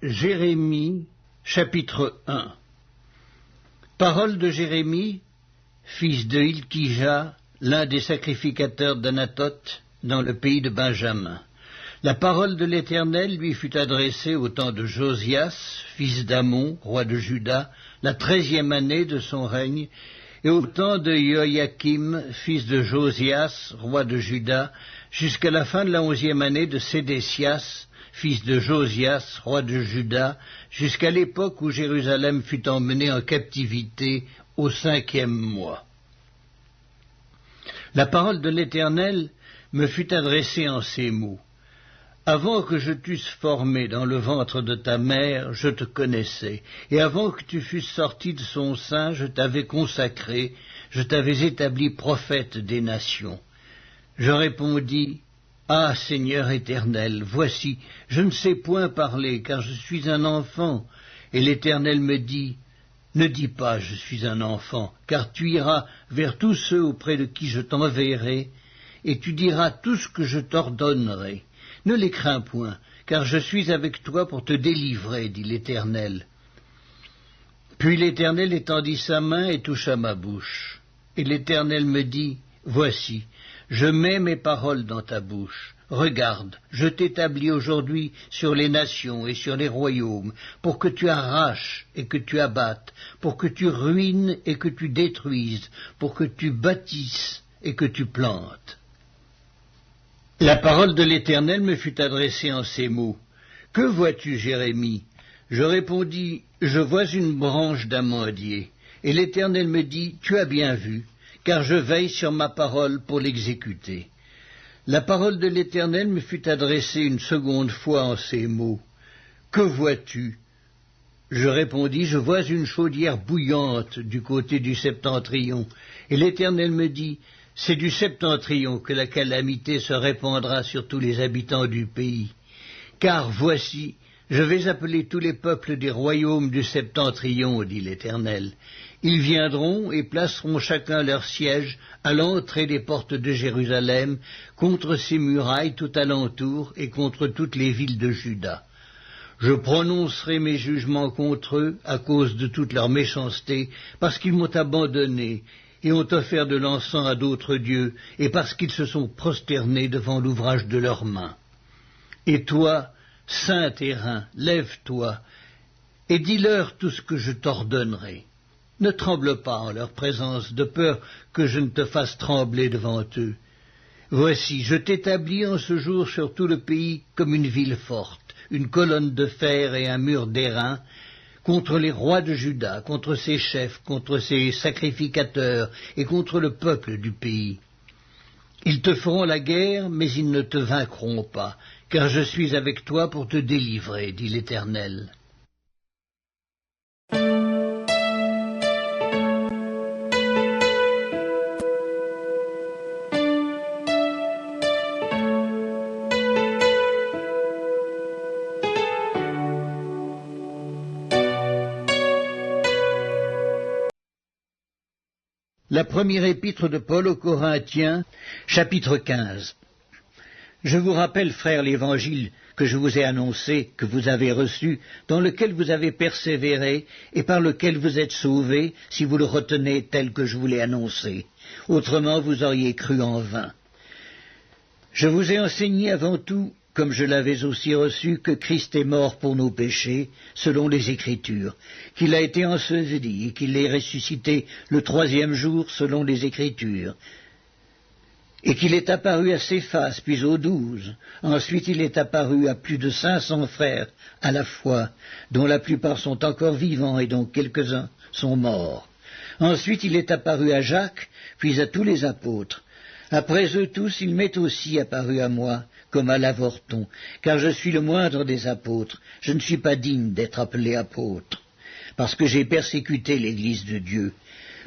Jérémie, chapitre 1. Parole de Jérémie, fils de Hilkija, l'un des sacrificateurs d'Anathoth, dans le pays de Benjamin. La parole de l'Éternel lui fut adressée au temps de Josias, fils d'Amon, roi de Juda, la 13e année de son règne, et au temps de Joachim, fils de Josias, roi de Juda, jusqu'à la fin de la 11e année de Sédécias, fils de Josias, roi de Juda, jusqu'à l'époque où Jérusalem fut emmenée en captivité au 5e mois. La parole de l'Éternel me fut adressée en ces mots. Avant que je t'eusse formé dans le ventre de ta mère, je te connaissais, et avant que tu fusses sorti de son sein, je t'avais consacré, je t'avais établi prophète des nations. Je répondis, ah, Seigneur éternel, voici, je ne sais point parler, car je suis un enfant. Et l'Éternel me dit, ne dis pas, je suis un enfant, car tu iras vers tous ceux auprès de qui je t'enverrai, et tu diras tout ce que je t'ordonnerai. Ne les crains point, car je suis avec toi pour te délivrer, dit l'Éternel. Puis l'Éternel étendit sa main et toucha ma bouche. Et l'Éternel me dit, voici, je mets mes paroles dans ta bouche. Regarde, je t'établis aujourd'hui sur les nations et sur les royaumes, pour que tu arraches et que tu abattes, pour que tu ruines et que tu détruises, pour que tu bâtisses et que tu plantes. La parole de l'Éternel me fut adressée en ces mots. Que vois-tu, Jérémie? Je répondis, je vois une branche d'amandier. Et l'Éternel me dit, tu as bien vu, car je veille sur ma parole pour l'exécuter. La parole de l'Éternel me fut adressée une seconde fois en ces mots. Que vois-tu? Je répondis, je vois une chaudière bouillante du côté du septentrion. Et l'Éternel me dit, c'est du septentrion que la calamité se répandra sur tous les habitants du pays. Car voici, je vais appeler tous les peuples des royaumes du septentrion, dit l'Éternel. Ils viendront et placeront chacun leur siège à l'entrée des portes de Jérusalem, contre ses murailles tout alentour et contre toutes les villes de Juda. Je prononcerai mes jugements contre eux à cause de toute leur méchanceté, parce qu'ils m'ont abandonné et ont offert de l'encens à d'autres dieux, et parce qu'ils se sont prosternés devant l'ouvrage de leurs mains. Et toi, saint terrain, lève-toi, et dis-leur tout ce que je t'ordonnerai. Ne tremble pas en leur présence, de peur que je ne te fasse trembler devant eux. Voici, je t'établis en ce jour sur tout le pays comme une ville forte, une colonne de fer et un mur d'airain, contre les rois de Juda, contre ses chefs, contre ses sacrificateurs et contre le peuple du pays. Ils te feront la guerre, mais ils ne te vaincront pas, car je suis avec toi pour te délivrer, dit l'Éternel. La première épître de Paul aux Corinthiens, chapitre 15. Je vous rappelle, frères, l'évangile que je vous ai annoncé, que vous avez reçu, dans lequel vous avez persévéré et par lequel vous êtes sauvés, si vous le retenez tel que je vous l'ai annoncé. Autrement, vous auriez cru en vain. Je vous ai enseigné avant tout, comme je l'avais aussi reçu, que Christ est mort pour nos péchés, selon les Écritures, qu'il a été enseveli et qu'il est ressuscité le 3e jour, selon les Écritures, et qu'il est apparu à Céphas, puis aux 12. Ensuite il est apparu à plus de 500 frères à la fois, dont la plupart sont encore vivants et dont quelques-uns sont morts. Ensuite il est apparu à Jacques, puis à tous les apôtres. Après eux tous, il m'est aussi apparu à moi, comme à l'avorton, car je suis le moindre des apôtres. Je ne suis pas digne d'être appelé apôtre, parce que j'ai persécuté l'Église de Dieu.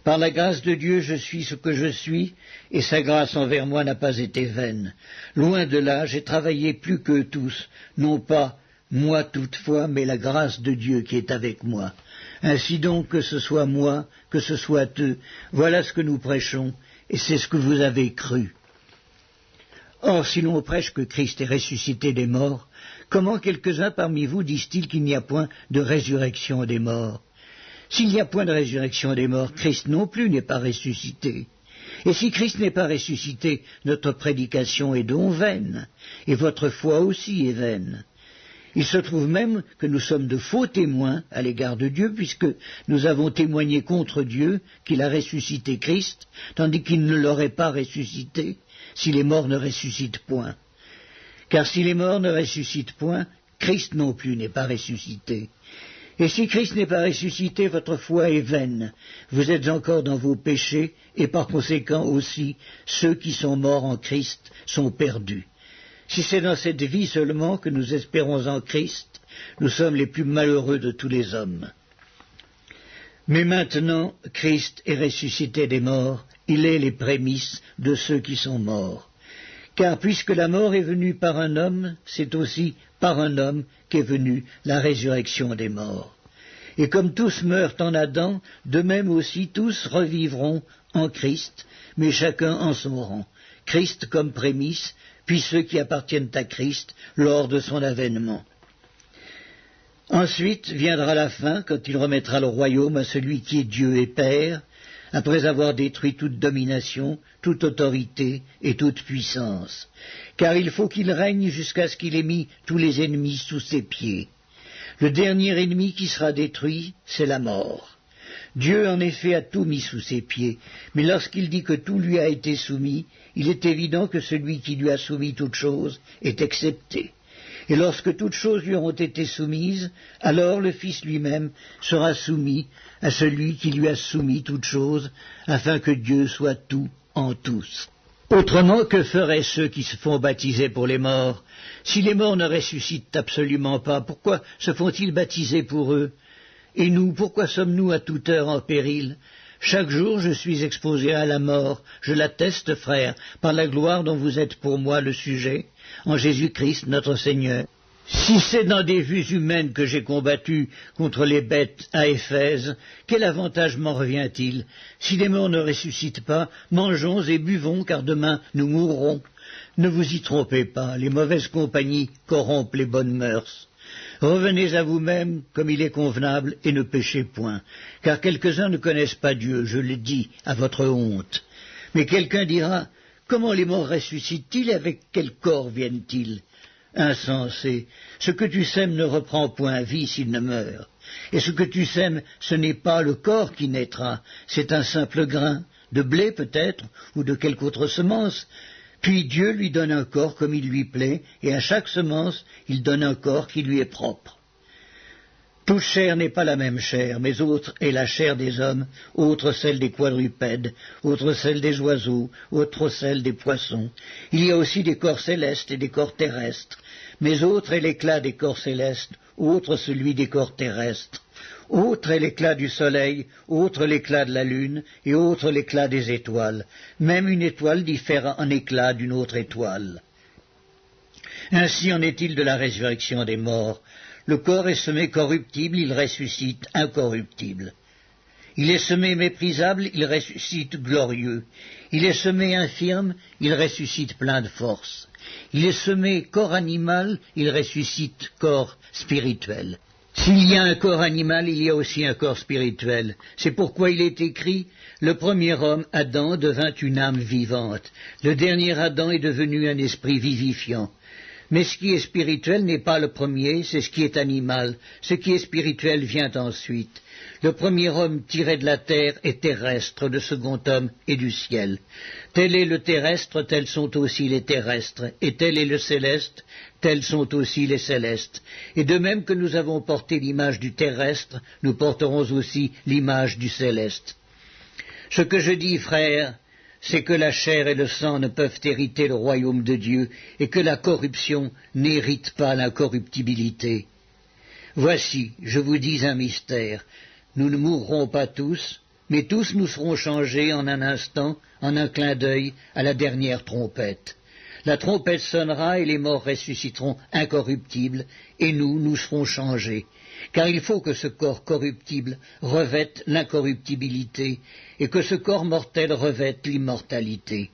Par la grâce de Dieu, je suis ce que je suis, et sa grâce envers moi n'a pas été vaine. Loin de là, j'ai travaillé plus qu'eux tous, non pas moi toutefois, mais la grâce de Dieu qui est avec moi. Ainsi donc, que ce soit moi, que ce soit eux, voilà ce que nous prêchons, et c'est ce que vous avez cru. Or, si l'on prêche que Christ est ressuscité des morts, comment quelques-uns parmi vous disent-ils qu'il n'y a point de résurrection des morts? S'il n'y a point de résurrection des morts, Christ non plus n'est pas ressuscité. Et si Christ n'est pas ressuscité, notre prédication est donc vaine, et votre foi aussi est vaine. Il se trouve même que nous sommes de faux témoins à l'égard de Dieu, puisque nous avons témoigné contre Dieu qu'il a ressuscité Christ, tandis qu'il ne l'aurait pas ressuscité si les morts ne ressuscitent point. Car si les morts ne ressuscitent point, Christ non plus n'est pas ressuscité. Et si Christ n'est pas ressuscité, votre foi est vaine. Vous êtes encore dans vos péchés, et par conséquent aussi, ceux qui sont morts en Christ sont perdus. Si c'est dans cette vie seulement que nous espérons en Christ, nous sommes les plus malheureux de tous les hommes. Mais maintenant, Christ est ressuscité des morts, il est les prémices de ceux qui sont morts. Car puisque la mort est venue par un homme, c'est aussi par un homme qu'est venue la résurrection des morts. Et comme tous meurent en Adam, de même aussi tous revivront en Christ, mais chacun en son rang. Christ comme prémisse, puis ceux qui appartiennent à Christ lors de son avènement. Ensuite viendra la fin, quand il remettra le royaume à celui qui est Dieu et Père, après avoir détruit toute domination, toute autorité et toute puissance. Car il faut qu'il règne jusqu'à ce qu'il ait mis tous les ennemis sous ses pieds. Le dernier ennemi qui sera détruit, c'est la mort. Dieu, en effet, a tout mis sous ses pieds, mais lorsqu'il dit que tout lui a été soumis, il est évident que celui qui lui a soumis toutes choses est excepté. Et lorsque toutes choses lui auront été soumises, alors le Fils lui-même sera soumis à celui qui lui a soumis toutes choses, afin que Dieu soit tout en tous. Autrement, que feraient ceux qui se font baptiser pour les morts? Si les morts ne ressuscitent absolument pas, pourquoi se font-ils baptiser pour eux? Et nous, pourquoi sommes-nous à toute heure en péril? Chaque jour je suis exposé à la mort, je l'atteste, frères, par la gloire dont vous êtes pour moi le sujet, en Jésus-Christ notre Seigneur. Si c'est dans des vues humaines que j'ai combattu contre les bêtes à Éphèse, quel avantage m'en revient-il? Si les morts ne ressuscitent pas, mangeons et buvons, car demain nous mourrons. Ne vous y trompez pas, les mauvaises compagnies corrompent les bonnes mœurs. Revenez à vous-même comme il est convenable et ne péchez point, car quelques-uns ne connaissent pas Dieu, je le dis, à votre honte. Mais quelqu'un dira, comment les morts ressuscitent-ils et avec quel corps viennent-ils? Insensé, ce que tu sèmes ne reprend point vie s'il ne meurt. Et ce que tu sèmes, ce n'est pas le corps qui naîtra, c'est un simple grain, de blé peut-être, ou de quelque autre semence. Puis Dieu lui donne un corps comme il lui plaît, et à chaque semence, il donne un corps qui lui est propre. Toute chair n'est pas la même chair, mais autre est la chair des hommes, autre celle des quadrupèdes, autre celle des oiseaux, autre celle des poissons. Il y a aussi des corps célestes et des corps terrestres, mais autre est l'éclat des corps célestes, autre celui des corps terrestres. Autre est l'éclat du soleil, autre l'éclat de la lune, et autre l'éclat des étoiles. Même une étoile diffère en éclat d'une autre étoile. Ainsi en est-il de la résurrection des morts. Le corps est semé corruptible, il ressuscite incorruptible. Il est semé méprisable, il ressuscite glorieux. Il est semé infirme, il ressuscite plein de force. Il est semé corps animal, il ressuscite corps spirituel. S'il y a un corps animal, il y a aussi un corps spirituel. C'est pourquoi il est écrit, le premier homme, Adam, devint une âme vivante. Le dernier Adam est devenu un esprit vivifiant. Mais ce qui est spirituel n'est pas le premier, c'est ce qui est animal. Ce qui est spirituel vient ensuite. Le premier homme tiré de la terre est terrestre, le second homme est du ciel. Tel est le terrestre, tels sont aussi les terrestres, et tel est le céleste, tels sont aussi les célestes. Et de même que nous avons porté l'image du terrestre, nous porterons aussi l'image du céleste. Ce que je dis, frères, c'est que la chair et le sang ne peuvent hériter le royaume de Dieu, et que la corruption n'hérite pas l'incorruptibilité. Voici, je vous dis un mystère, nous ne mourrons pas tous, mais tous nous serons changés en un instant, en un clin d'œil, à la dernière trompette. La trompette sonnera et les morts ressusciteront incorruptibles, et nous serons changés. Car il faut que ce corps corruptible revête l'incorruptibilité, et que ce corps mortel revête l'immortalité.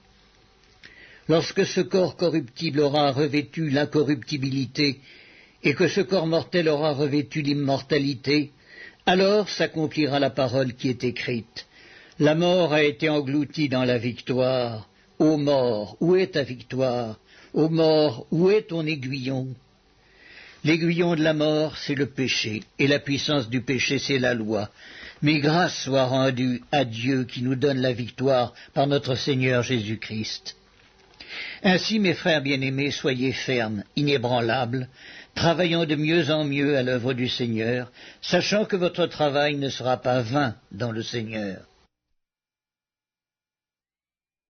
Lorsque ce corps corruptible aura revêtu l'incorruptibilité, et que ce corps mortel aura revêtu l'immortalité, alors s'accomplira la parole qui est écrite. La mort a été engloutie dans la victoire. Ô mort, où est ta victoire? Ô mort, où est ton aiguillon? L'aiguillon de la mort, c'est le péché, et la puissance du péché, c'est la loi. Mais grâce soit rendue à Dieu qui nous donne la victoire par notre Seigneur Jésus-Christ. Ainsi, mes frères bien-aimés, soyez fermes, inébranlables, travaillant de mieux en mieux à l'œuvre du Seigneur, sachant que votre travail ne sera pas vain dans le Seigneur.